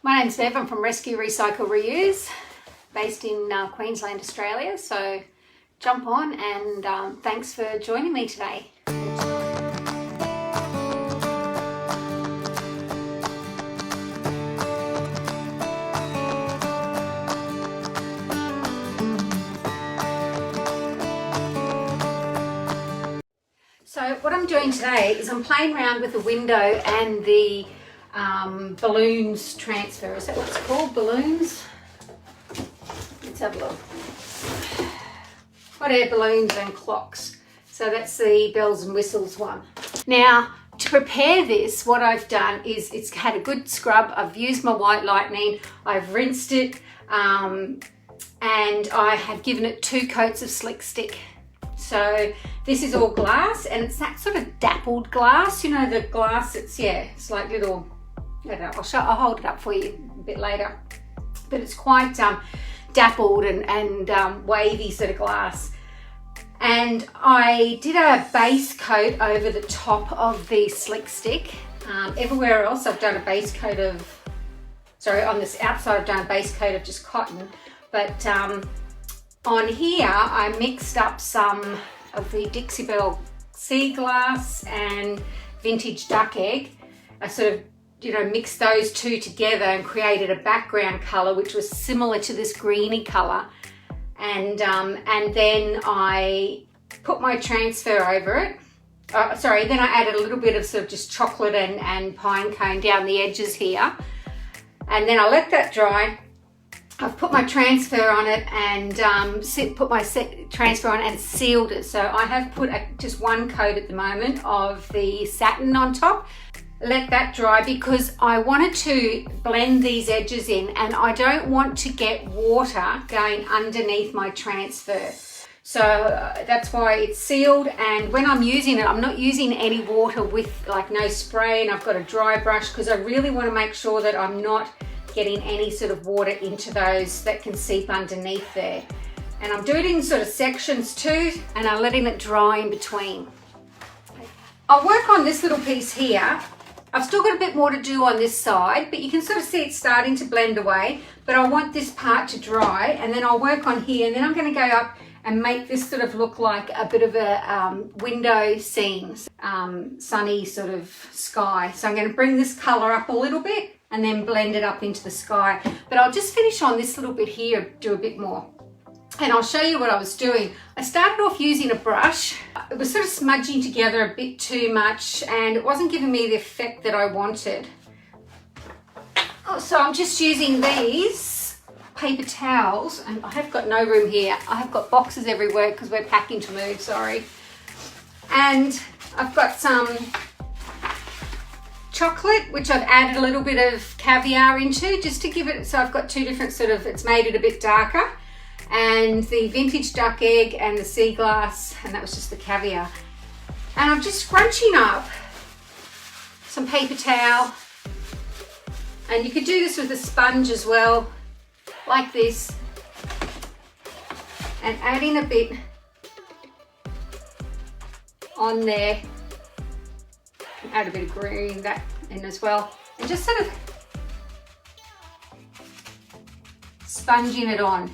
My name's Bev, I'm from Rescue Recycle Reuse, based in Queensland, Australia. So jump on and thanks for joining me today. So what I'm doing today is I'm playing around with the window and the balloons transfer. Is that what it's called? Balloons? Let's have a look. Hot air balloons and clocks. So that's the bells and whistles one. Now, to prepare this, what I've done is it's had a good scrub. I've used my white lightning. I've rinsed it and I have given it 2 coats of slick stick. So this is all glass and it's that sort of dappled glass, you know, the glass that's, it's like little, I don't know, I'll hold it up for you a bit later. But it's quite dappled and wavy sort of glass. And I did a base coat over the top of the slick stick. Everywhere else I've done a base coat of, on this outside I've done a base coat of just cotton. But on here I mixed up some of the Dixie Belle sea glass and vintage duck egg. I sort of mixed those two together and created a background colour which was similar to this greeny colour, and then I put my transfer over it. Then I added a little bit of sort of just chocolate and pine cone down the edges here, and then I let that dry. I've put my transfer on it and put my transfer on and sealed it. So I have put just 1 coat at the moment of the satin on top. Let that dry because I wanted to blend these edges in and I don't want to get water going underneath my transfer. So that's why it's sealed, and when I'm using it, I'm not using any water with no spray, and I've got a dry brush because I really want to make sure that I'm not getting any sort of water into those that can seep underneath there. And I'm doing it in sort of sections too, and I'm letting it dry in between. I'll work on this little piece here. I've still got a bit more to do on this side, but you can sort of see it starting to blend away, but I want this part to dry, and then I'll work on here, and then I'm going to go up and make this sort of look like a bit of a window scene, sunny sort of sky. So I'm going to bring this colour up a little bit and then blend it up into the sky. But I'll just finish on this little bit here, do a bit more. And I'll show you what I was doing. I started off using a brush. It was sort of smudging together a bit too much and it wasn't giving me the effect that I wanted. So I'm just using these paper towels, and I have got no room here. I have got boxes everywhere because we're packing to move, sorry. And I've got some chocolate, which I've added a little bit of caviar into just to give it, so I've got 2 different it's made it a bit darker. And the vintage duck egg and the sea glass, and that was just the caviar. And I'm just scrunching up some paper towel, and you could do this with a sponge as well, like this, and adding a bit on there. Add a bit of green that in as well, and just sort of sponging it on.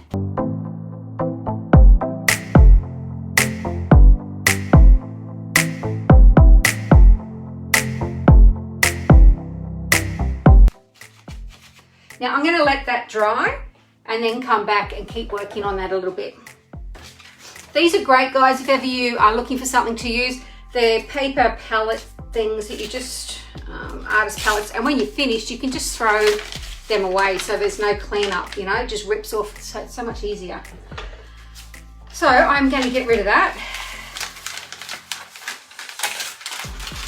Now I'm going to let that dry and then come back and keep working on that a little bit. These are great, guys, if ever you are looking for something to use. They're paper palette things that you just, artist palettes, and when you're finished you can just throw them away, so there's no cleanup, it just rips off, so it's so much easier. So I'm going to get rid of that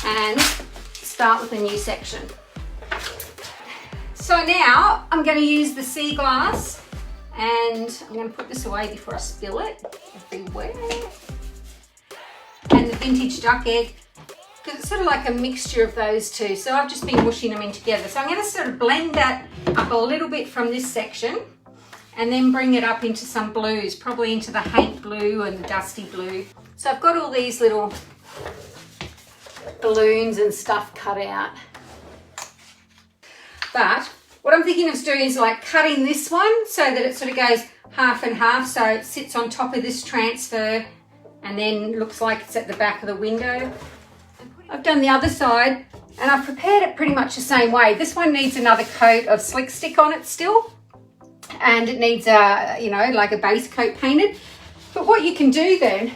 and start with a new section. So now I'm going to use the sea glass, and I'm going to put this away before I spill it everywhere, and the vintage duck egg, because it's sort of like a mixture of those two. So I've just been mushing them in together. So I'm going to sort of blend that up a little bit from this section and then bring it up into some blues, probably into the Hank blue and the dusty blue. So I've got all these little balloons and stuff cut out. But what I'm thinking of doing is like cutting this one so that it sort of goes half and half, so it sits on top of this transfer and then looks like it's at the back of the window. I've done the other side and I've prepared it pretty much the same way. This one needs another coat of slick stick on it still, and it needs a, you know, like a base coat painted. But what you can do then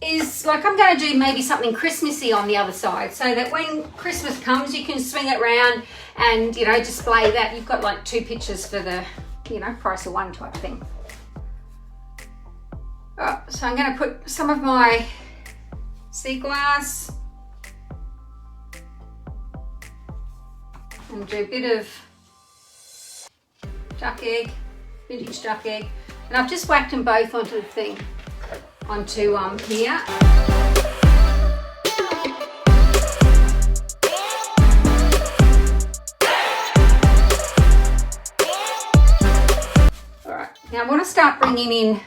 is, like, I'm going to do maybe something Christmassy on the other side, so that when Christmas comes you can swing it around and, you know, display that. You've got like 2 pictures for the, you know, price of 1 type thing. So I'm going to put some of my sea glass and do a bit of duck egg, vintage duck egg, and I've just whacked them both onto the thing, onto here. All right, now I want to start bringing in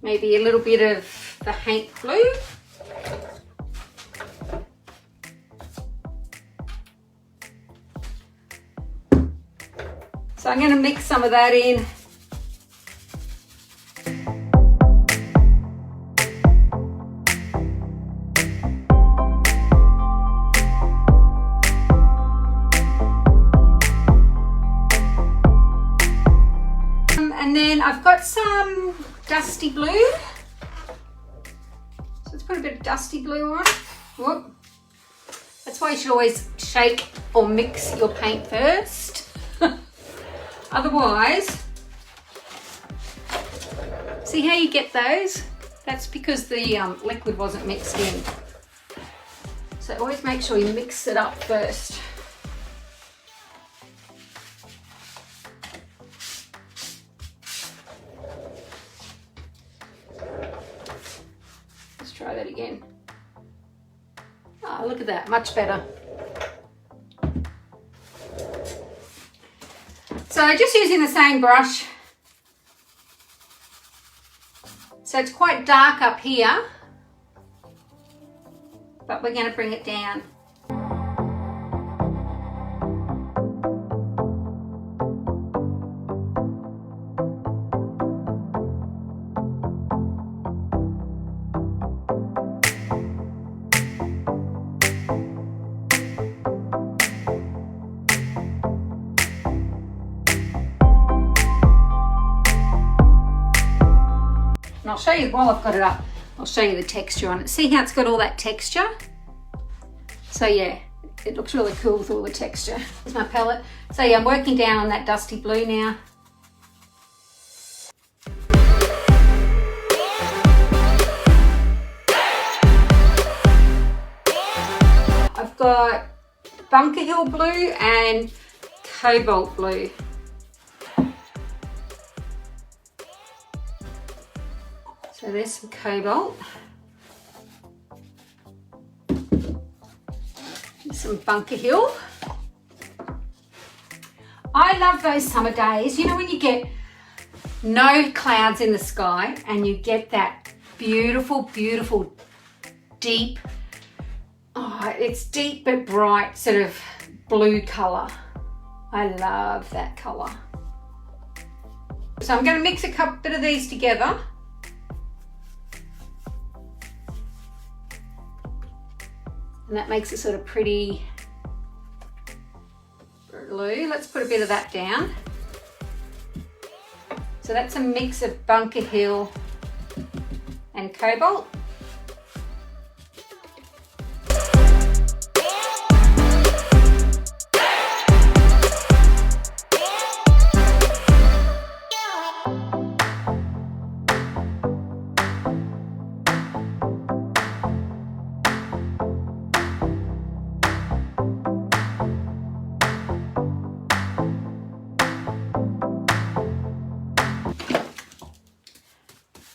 maybe a little bit of the paint blue. So I'm going to mix some of that in. And then I've got some dusty blue. So let's put a bit of dusty blue on. Whoop. That's why you should always shake or mix your paint first. Otherwise, see how you get those? That's because the liquid wasn't mixed in. So always make sure you mix it up first. Let's try that again. Oh, look at that, much better. So just using the same brush. So it's quite dark up here, but we're going to bring it down. And I'll show you, while I've got it up, I'll show you the texture on it. See how it's got all that texture? So yeah, it looks really cool with all the texture. Here's my palette. So yeah, I'm working down on that dusty blue now. I've got Bunker Hill blue and Cobalt blue. So there's some cobalt, some Bunker Hill. I love those summer days, you know, when you get no clouds in the sky and you get that beautiful, beautiful, deep, oh, it's deep but bright sort of blue colour. I love that colour. So I'm going to mix a bit of these together. And that makes it sort of pretty blue. Let's put a bit of that down. So that's a mix of Bunker Hill and Cobalt.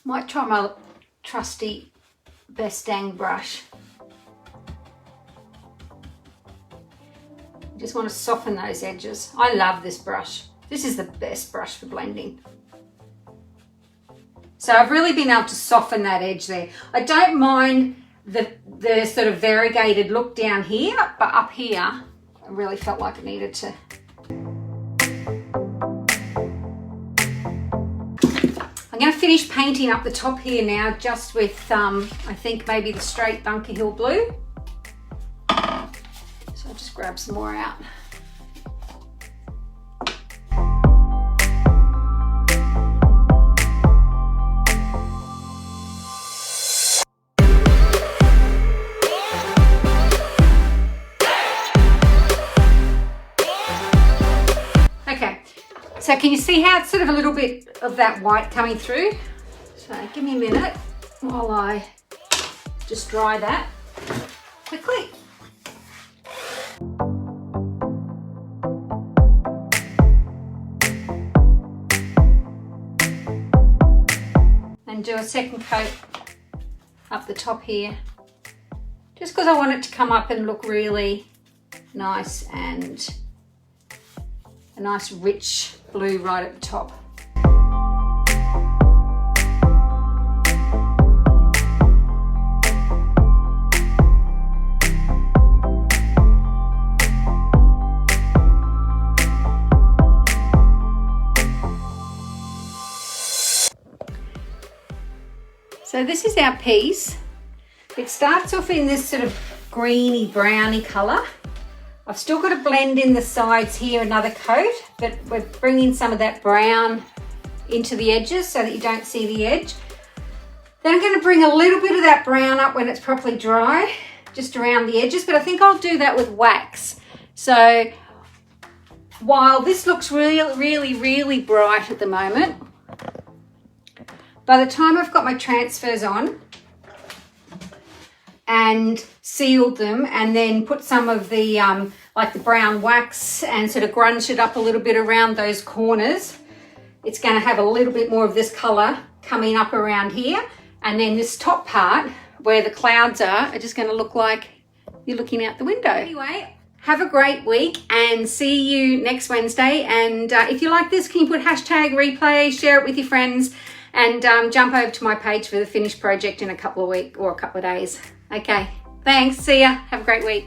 Might try my trusty Bestang brush. Just want to soften those edges. I love this brush. This is the best brush for blending. So I've really been able to soften that edge there. I don't mind the sort of variegated look down here, but up here, I really felt like it needed to. I'm going to finish painting up the top here now just with, I think maybe the straight Bunker Hill blue. So I'll just grab some more out. Okay, so can you see how it's sort of a little bit of that white coming through? So give me a minute while I just dry that quickly. And do a second coat up the top here, just because I want it to come up and look really nice and a nice rich blue right at the top. So this is our piece. It starts off in this sort of greeny browny colour. I've still got to blend in the sides here another coat, but we're bringing some of that brown into the edges so that you don't see the edge. Then I'm going to bring a little bit of that brown up when it's properly dry, just around the edges, but I think I'll do that with wax. So while this looks really bright at the moment, by the time I've got my transfers on and sealed them and then put some of the like the brown wax and sort of grunge it up a little bit around those corners, it's going to have a little bit more of this colour coming up around here, and then this top part where the clouds are just going to look like you're looking out the window. Anyway, have a great week and see you next Wednesday, and if you like this, can you put hashtag replay, share it with your friends, and jump over to my page for the finished project in a couple of weeks or a couple of days. Okay, thanks, see ya, have a great week.